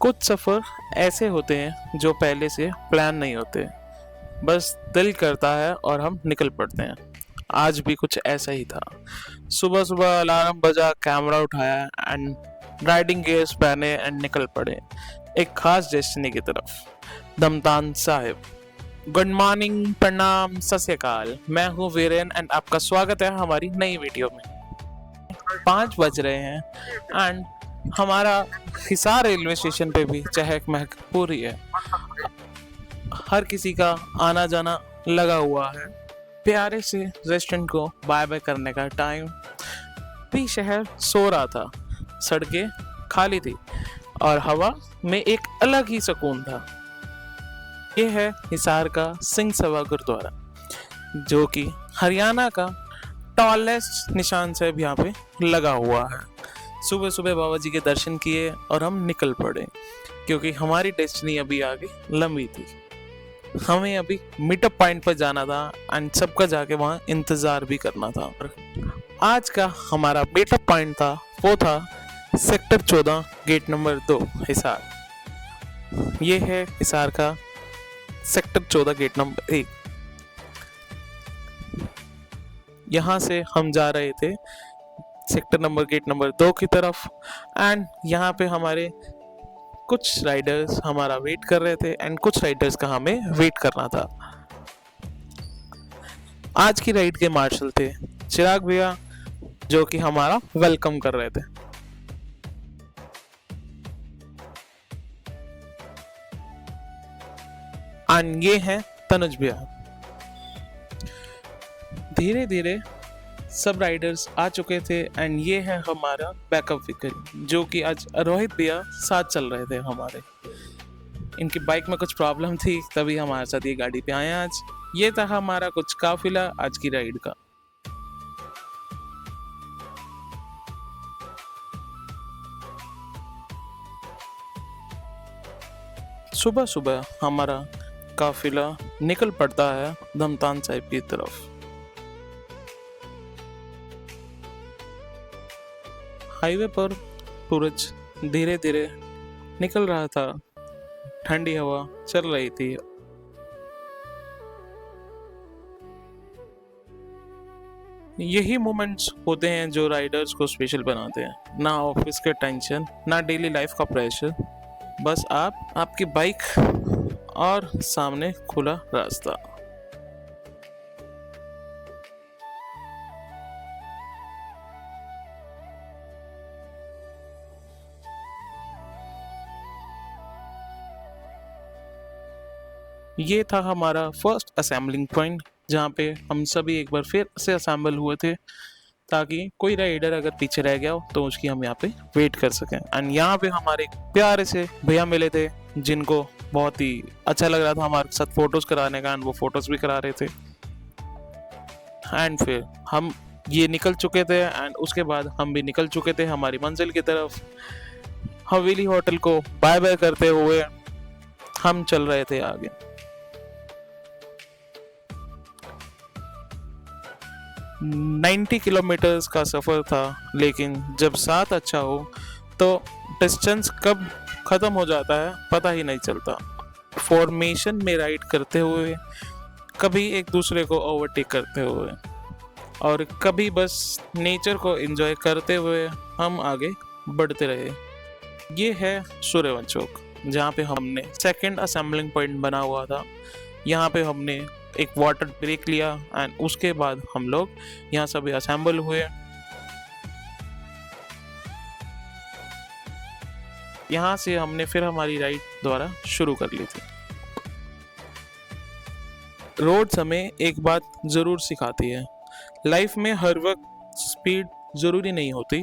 कुछ सफ़र ऐसे होते हैं जो पहले से प्लान नहीं होते, बस दिल करता है और हम निकल पड़ते हैं। आज भी कुछ ऐसा ही था। सुबह सुबह अलार्म बजा, कैमरा उठाया एंड राइडिंग गियर्स पहने एंड निकल पड़े एक खास डेस्टिनी की तरफ, दमतान साहिब। गुड मॉर्निंग, प्रणाम, सत श्री अकाल। मैं हूँ वीरेन एंड आपका स्वागत है हमारी नई वीडियो में। 5 बज रहे हैं एंड हमारा हिसार रेलवे स्टेशन पे भी चहक महक पूरी है। हर किसी का आना जाना लगा हुआ है। प्यारे से रेस्टोरेंट को बाय बाय करने का टाइम भी शहर सो रहा था। सड़कें खाली थी और हवा में एक अलग ही सुकून था। ये है हिसार का सिंह सभा गुरुद्वारा, जो कि हरियाणा का टॉलेस्ट निशान साहब यहाँ पे लगा हुआ है। सुबह सुबह बाबा जी के दर्शन किए और हम निकल पड़े, क्योंकि हमारी डेस्टिनी अभी आगे लंबी थी। हमें अभी मीटअप पॉइंट पर जाना था एंड सबका जाके वहाँ इंतज़ार भी करना था। और आज का हमारा मीटअप पॉइंट था, वो था सेक्टर 14 गेट नंबर 2 हिसार। ये है हिसार का सेक्टर 14 गेट नंबर 1। यहाँ से हम जा रहे थे सेक्टर नंबर गेट नंबर 2 की तरफ एंड यहाँ पे हमारे कुछ राइडर्स हमारा वेट कर रहे थे एंड कुछ राइडर्स का हमें वेट करना था। आज की राइड के मार्शल थे चिराग भैया, जो कि हमारा वेलकम कर रहे थे। एंड ये हैं तनुज भैया। धीरे धीरे सब राइडर्स आ चुके थे एंड ये है हमारा बैकअप व्हीकल, जो कि आज रोहित भैया साथ चल रहे थे हमारे। इनकी बाइक में कुछ प्रॉब्लम थी, तभी हमारे साथ ये गाड़ी पे आए आज। ये था हमारा कुछ काफिला आज की राइड का। सुबह सुबह हमारा काफिला निकल पड़ता है दमतान साहिब की तरफ। हाईवे पर सूरज धीरे धीरे निकल रहा था, ठंडी हवा चल रही थी। यही मोमेंट्स होते हैं जो राइडर्स को स्पेशल बनाते हैं। ना ऑफिस के टेंशन, ना डेली लाइफ का प्रेशर, बस आपकी बाइक और सामने खुला रास्ता। ये था हमारा फर्स्ट असेंबलिंग पॉइंट, जहाँ पे हम सभी एक बार फिर से असेंबल हुए थे, ताकि कोई राइडर अगर पीछे रह गया हो तो उसकी हम यहाँ पे वेट कर सकें। एंड यहाँ पे हमारे प्यारे से भैया मिले थे, जिनको बहुत ही अच्छा लग रहा था हमारे साथ फोटोज कराने का, एंड वो फोटोज भी करा रहे थे। एंड फिर हम ये निकल चुके थे एंड उसके बाद हम भी निकल चुके थे हमारी मंजिल की तरफ। हवेली होटल को बाय बाय करते हुए हम चल रहे थे आगे। नाइन्टी किलोमीटर्स का सफ़र था, लेकिन जब साथ अच्छा हो तो डिस्टेंस कब ख़त्म हो जाता है पता ही नहीं चलता। फॉर्मेशन में राइड करते हुए, कभी एक दूसरे को ओवरटेक करते हुए, और कभी बस नेचर को एंजॉय करते हुए हम आगे बढ़ते रहे। ये है सूर्यवंश चौक, जहाँ पे हमने सेकंड असेंबलिंग पॉइंट बना हुआ था। यहाँ पे हमने एक वाटर ब्रेक लिया एंड उसके बाद हम लोग यहाँ सभी असेंबल हुए। यहाँ से हमने फिर हमारी राइड द्वारा शुरू कर ली थी। रोड्स हमें एक बात ज़रूर सिखाती है, लाइफ में हर वक्त स्पीड ज़रूरी नहीं होती,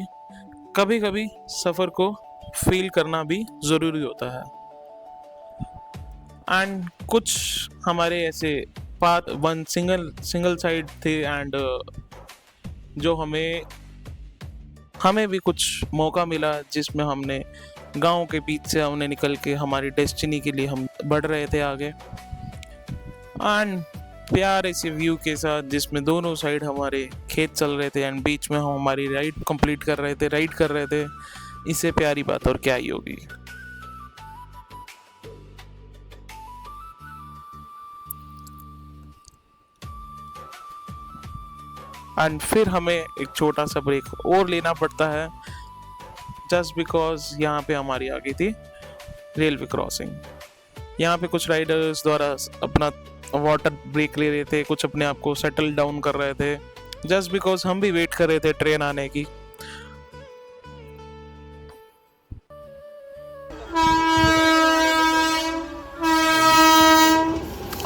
कभी कभी सफ़र को फील करना भी ज़रूरी होता है। एंड कुछ हमारे ऐसे पाथ वन सिंगल साइड थे एंड जो हमें भी कुछ मौका मिला, जिसमें हमने गांव के बीच से हमने निकल के हमारी डेस्टिनी के लिए हम बढ़ रहे थे आगे। एंड प्यारे से व्यू के साथ, जिसमें दोनों साइड हमारे खेत चल रहे थे एंड बीच में हम हमारी राइड कर रहे थे। इससे प्यारी बात और क्या ही होगी। एंड फिर हमें एक छोटा सा ब्रेक और लेना पड़ता है जस्ट बिकॉज यहाँ पे हमारी आ गई थी रेलवे क्रॉसिंग। यहाँ पे कुछ राइडर्स द्वारा अपना वाटर ब्रेक ले रहे थे, कुछ अपने आप को सेटल डाउन कर रहे थे जस्ट बिकॉज हम भी वेट कर रहे थे ट्रेन आने की।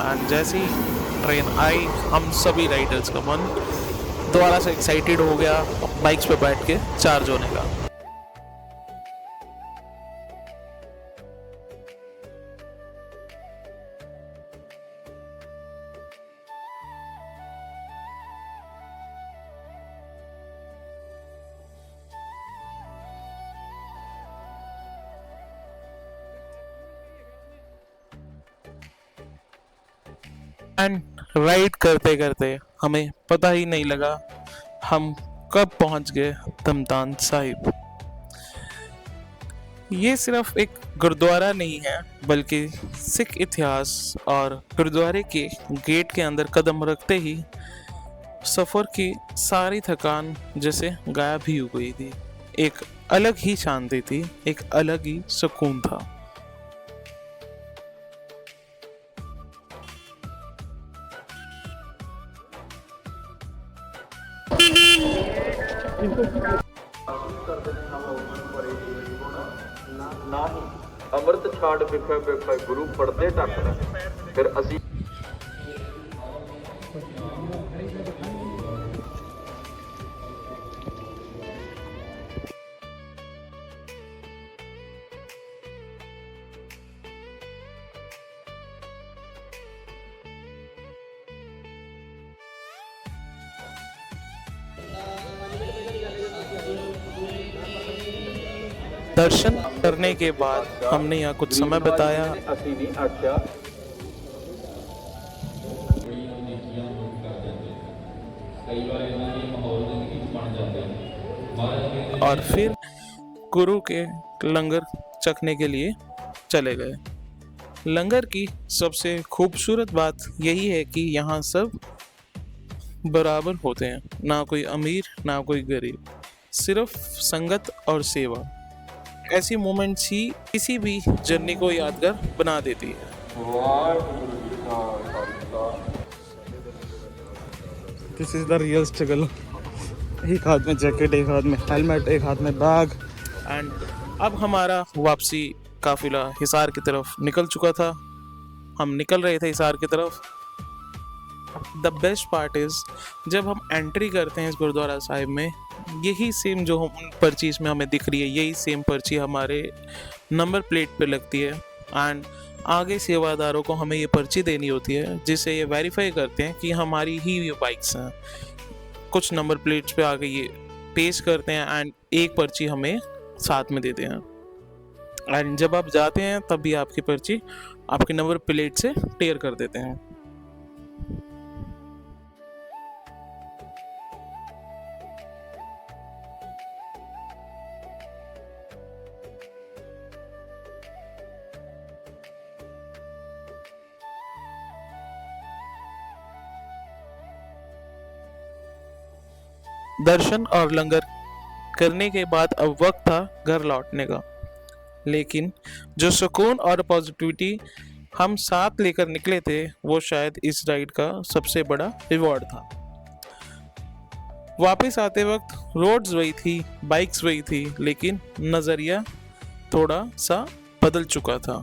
एंड जैसे ही ट्रेन आई हम सभी राइडर्स का मन दोबारा से एक्साइटेड हो गया बाइक्स पे बैठ के चार्ज होने का। एंड राइड करते करते हमें पता ही नहीं लगा हम कब पहुंच गए धमतान साहिब। ये सिर्फ एक गुरुद्वारा नहीं है बल्कि सिख इतिहास और गुरुद्वारे के गेट के अंदर कदम रखते ही सफ़र की सारी थकान जैसे गायब ही हो गई थी। एक अलग ही शांति थी, एक अलग ही सुकून था। ਨਾ ਹੀ ਅੰਮ੍ਰਿਤ ਛਾੜ ਵਿਖੇ ਵਿਖੇ ਗੁਰੂ ਪੜਦੇ ਟੱਕਦਾ ਫਿਰ ਅਸੀਂ दर्शन करने के बाद हमने यहाँ कुछ समय बिताया। ਅਸੀਂ ਨਹੀਂ ਆਖਿਆ और फिर गुरु के लंगर चखने के लिए चले गए। लंगर की सबसे खूबसूरत बात यही है कि यहाँ सब बराबर होते हैं, ना कोई अमीर ना कोई गरीब, सिर्फ संगत और सेवा। ऐसी मोमेंट्स ही किसी भी जर्नी को यादगार बना देती है। This is the real struggle. एक हाथ में जैकेट, एक हाथ में हेलमेट, एक हाथ में बैग। एंड अब हमारा वापसी काफिला हिसार की तरफ निकल चुका था। हम निकल रहे थे हिसार की तरफ। द बेस्ट पार्ट इज जब हम एंट्री करते हैं इस गुरुद्वारा साहिब में, यही सेम जो हम पर्चीज में हमें दिख रही है, यही सेम पर्ची हमारे नंबर प्लेट पे लगती है। एंड आगे सेवादारों को हमें ये पर्ची देनी होती है जिससे ये वेरीफाई करते हैं कि हमारी ही ये बाइक्स हैं। कुछ नंबर प्लेट्स पे आगे ये पेश करते हैं एंड एक पर्ची हमें साथ में देते हैं। एंड जब आप जाते हैं तब भी आपकी पर्ची आपके नंबर प्लेट से टेयर कर देते हैं। दर्शन और लंगर करने के बाद अब वक्त था घर लौटने का, लेकिन जो सुकून और पॉजिटिविटी हम साथ लेकर निकले थे वो शायद इस राइड का सबसे बड़ा रिवॉर्ड था। वापस आते वक्त रोड्स वही थी, बाइक्स वही थी, लेकिन नज़रिया थोड़ा सा बदल चुका था।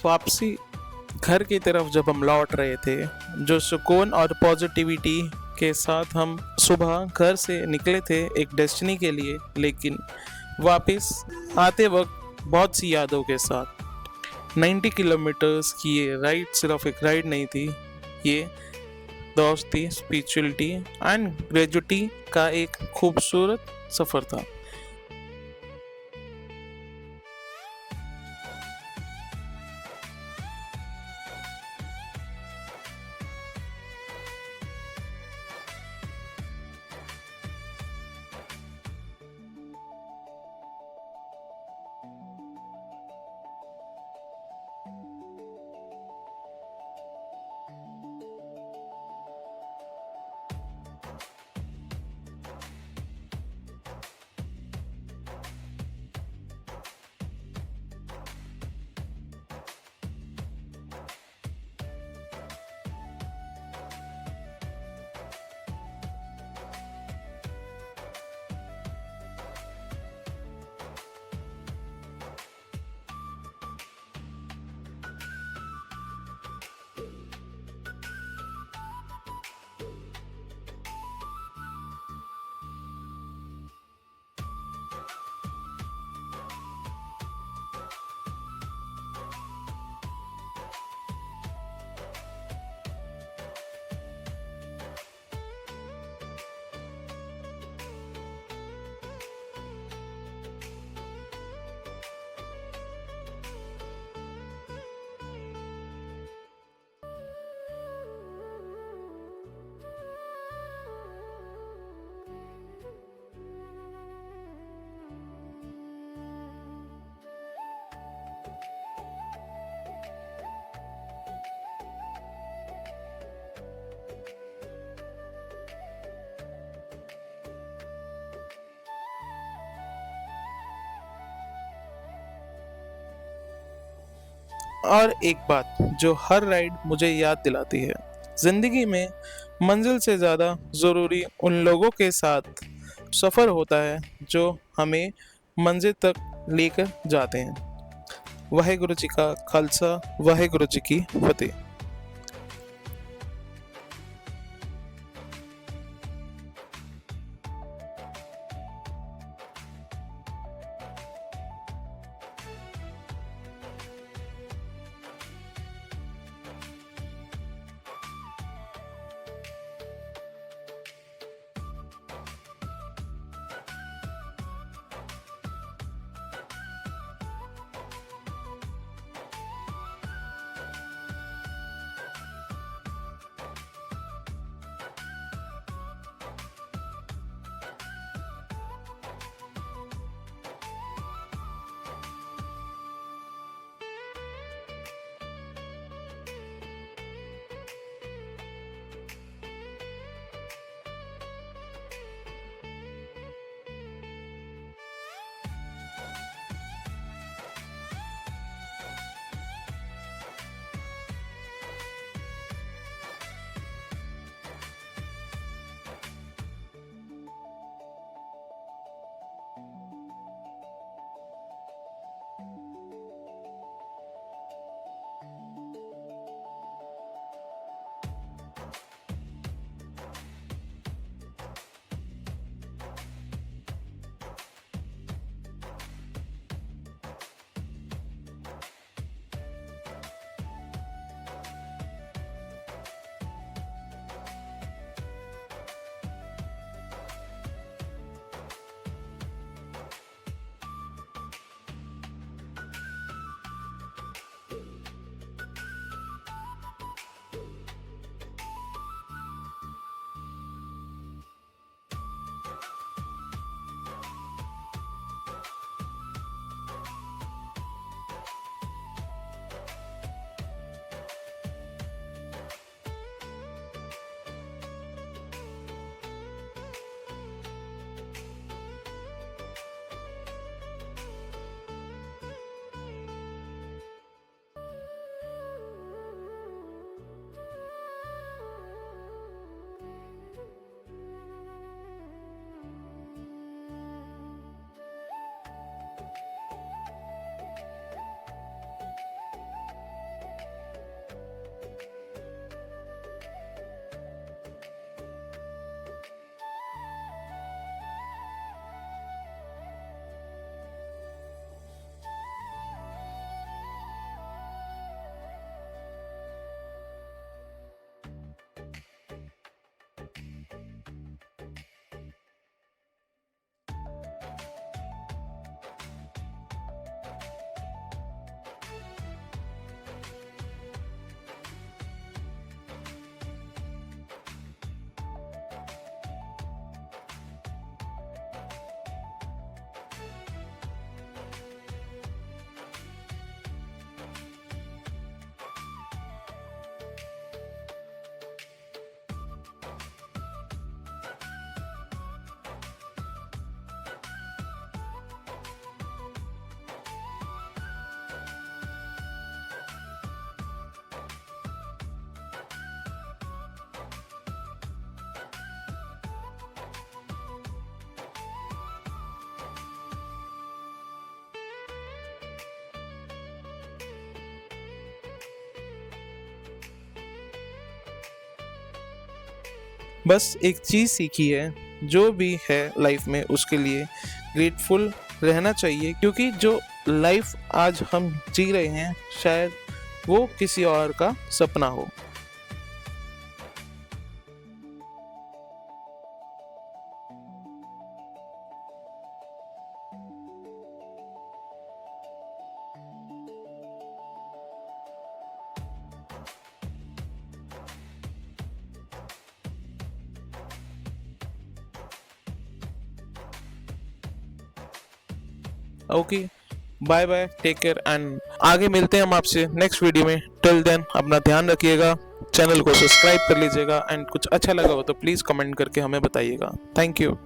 वापसी घर की तरफ जब हम लौट रहे थे, जो सुकून और पॉजिटिविटी के साथ हम सुबह घर से निकले थे एक डेस्टिनी के लिए, लेकिन वापस आते वक्त बहुत सी यादों के साथ। 90 किलोमीटर्स की ये राइड सिर्फ एक राइड नहीं थी, ये दोस्ती, स्पिरिचुअलिटी एंड ग्रेजुटी का एक खूबसूरत सफ़र था। और एक बात जो हर राइड मुझे याद दिलाती है, जिंदगी में मंजिल से ज़्यादा ज़रूरी उन लोगों के साथ सफ़र होता है जो हमें मंजिल तक लेकर जाते हैं। वाहेगुरु जी का खालसा, वाहेगुरु जी की फतेह। बस एक चीज़ सीखी है, जो भी है लाइफ में उसके लिए ग्रेटफुल रहना चाहिए, क्योंकि जो लाइफ आज हम जी रहे हैं शायद वो किसी और का सपना हो। Okay, bye bye, take care and आगे मिलते हैं हम आपसे नेक्स्ट वीडियो में। टिल देन अपना ध्यान रखिएगा, चैनल को सब्सक्राइब कर लीजिएगा एंड कुछ अच्छा लगा हो तो प्लीज़ कमेंट करके हमें बताइएगा। Thank you.